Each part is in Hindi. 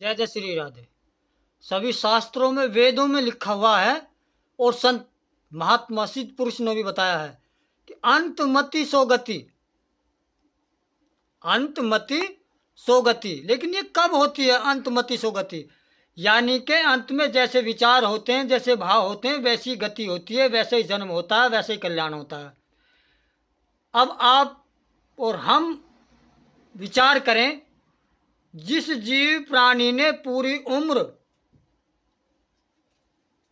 जय जय श्री राधे। सभी शास्त्रों में, वेदों में लिखा हुआ है और संत महात्मा सिद्ध पुरुष ने भी बताया है कि अंतमति सो गति, अंतमति सो गति। लेकिन ये कब होती है अंतमति सो गति? यानी कि अंत में जैसे विचार होते हैं, जैसे भाव होते हैं, वैसी गति होती है, वैसे ही जन्म होता है, वैसे ही कल्याण होता है। अब आप और हम विचार करें, जिस जीव प्राणी ने पूरी उम्र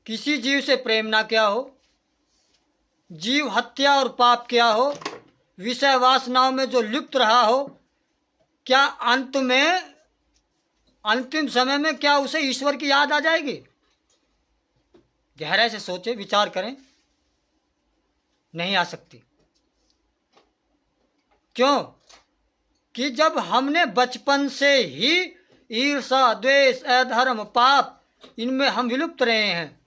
किसी जीव से प्रेम ना किया हो, जीव हत्या और पाप किया हो, विषय वासनाओं में जो लिप्त रहा हो, क्या अंत में, अंतिम समय में क्या उसे ईश्वर की याद आ जाएगी? गहराई से सोचे, विचार करें। नहीं आ सकती। क्यों? कि जब हमने बचपन से ही ईर्षा, द्वेष, अधर्म, पाप, इनमें हम विलुप्त रहे हैं।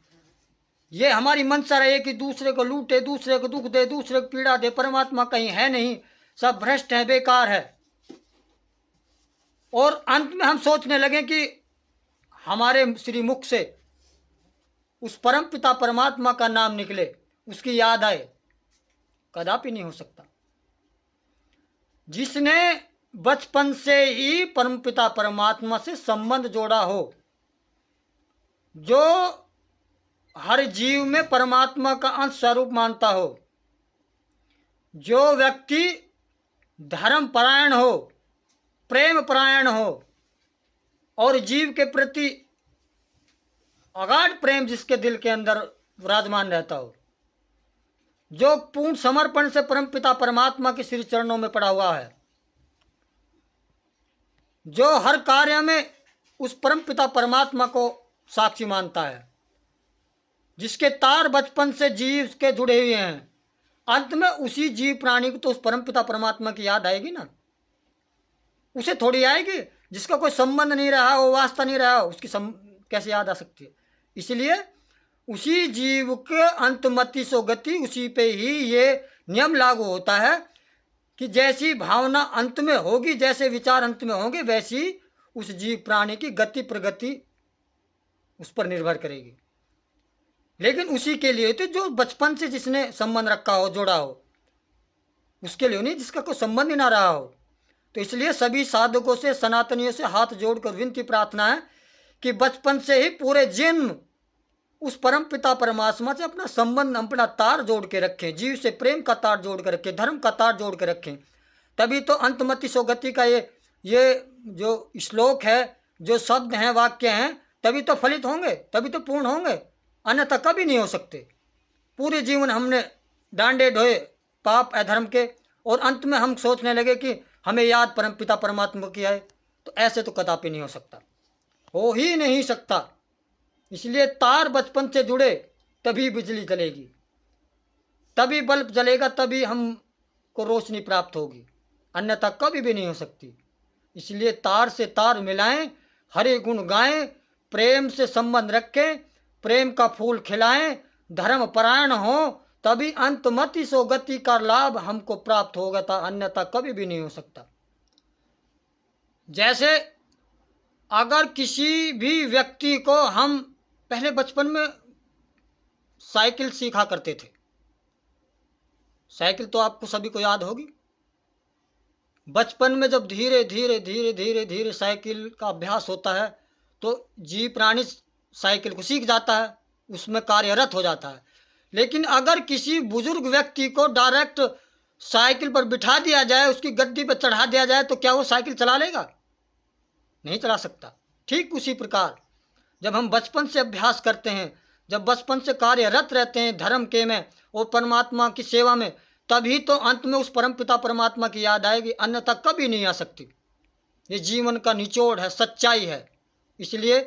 ये हमारी मंशा रही कि दूसरे को लूटे, दूसरे को दुख दे, दूसरे को पीड़ा दे। परमात्मा कहीं है नहीं, सब भ्रष्ट है, बेकार है। और अंत में हम सोचने लगे कि हमारे श्रीमुख से उस परम पिता परमात्मा का नाम निकले, उसकी याद आए। कदापि नहीं हो सकता। जिसने बचपन से ही परम पिता परमात्मा से संबंध जोड़ा हो, जो हर जीव में परमात्मा का अंश स्वरूप मानता हो, जो व्यक्ति धर्म परायण हो, प्रेम परायण हो और जीव के प्रति अगाध प्रेम जिसके दिल के अंदर विराजमान रहता हो, जो पूर्ण समर्पण से परमपिता परमात्मा के श्री चरणों में पड़ा हुआ है, जो हर कार्य में उस परमपिता परमात्मा को साक्षी मानता है, जिसके तार बचपन से जीव के जुड़े हुए हैं, अंत में उसी जीव प्राणी को तो उस परमपिता परमात्मा की याद आएगी ना। उसे थोड़ी आएगी जिसका कोई संबंध नहीं रहा हो, वास्ता नहीं रहा हो, उसकी कैसे याद आ सकती है? इसलिए उसी जीव के अंतमति सो गति, उसी पे ही ये नियम लागू होता है कि जैसी भावना अंत में होगी, जैसे विचार अंत में होंगे, वैसी उस जीव प्राणी की गति प्रगति उस पर निर्भर करेगी। लेकिन उसी के लिए तो जो बचपन से जिसने संबंध रखा हो, जोड़ा हो, उसके लिए नहीं जिसका कोई संबंध ही ना रहा हो। तो इसलिए सभी साधकों से, सनातनियों से हाथ जोड़कर विनती प्रार्थना है कि बचपन से ही पूरे जन्म उस परम पिता परमात्मा से अपना संबंध, अपना तार जोड़ के रखें, जीव से प्रेम का तार जोड़ के रखें, धर्म का तार जोड़ के रखें। तभी तो अंतमति सो गति का ये जो श्लोक है, जो शब्द हैं, वाक्य हैं, तभी तो फलित होंगे, तभी तो पूर्ण होंगे, अन्यथा कभी नहीं हो सकते। पूरे जीवन हमने डांडे ढोए पाप अधर्म के, और अंत में हम सोचने लगे कि हमें याद परम पिता परमात्मा की आए, तो ऐसे तो कदापि नहीं हो सकता, हो ही नहीं सकता। इसलिए तार बचपन से जुड़े तभी बिजली जलेगी, तभी बल्ब जलेगा, तभी हमको रोशनी प्राप्त होगी, अन्यथा कभी भी नहीं हो सकती। इसलिए तार से तार मिलाएं, हरे गुण गाएं, प्रेम से संबंध रखें, प्रेम का फूल खिलाएं, धर्म परायण हो, तभी अंतमति सो गति का लाभ हमको प्राप्त होगा, था अन्यथा कभी भी नहीं हो सकता। जैसे अगर किसी भी व्यक्ति को हम पहले बचपन में साइकिल सीखा करते थे, साइकिल तो आपको सभी को याद होगी। बचपन में जब धीरे धीरे धीरे धीरे धीरे साइकिल का अभ्यास होता है तो जीव प्राणी साइकिल को सीख जाता है, उसमें कार्यरत हो जाता है। लेकिन अगर किसी बुजुर्ग व्यक्ति को डायरेक्ट साइकिल पर बिठा दिया जाए, उसकी गद्दी पर चढ़ा दिया जाए, तो क्या वो साइकिल चला लेगा? नहीं चला सकता। ठीक उसी प्रकार जब हम बचपन से अभ्यास करते हैं, जब बचपन से कार्यरत रहते हैं धर्म के में और परमात्मा की सेवा में, तभी तो अंत में उस परम पिता परमात्मा की याद आएगी, अन्यथा कभी नहीं आ सकती। ये जीवन का निचोड़ है, सच्चाई है। इसलिए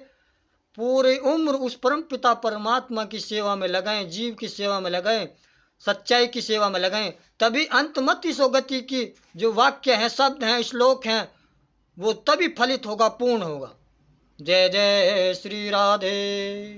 पूरी उम्र उस परम पिता परमात्मा की सेवा में लगाएं, जीव की सेवा में लगाएं, सच्चाई की सेवा में लगाएं, तभी अंतमति सो गति की जो वाक्य हैं, शब्द हैं, श्लोक हैं, वो तभी फलित होगा, पूर्ण होगा। जय जय श्री राधे।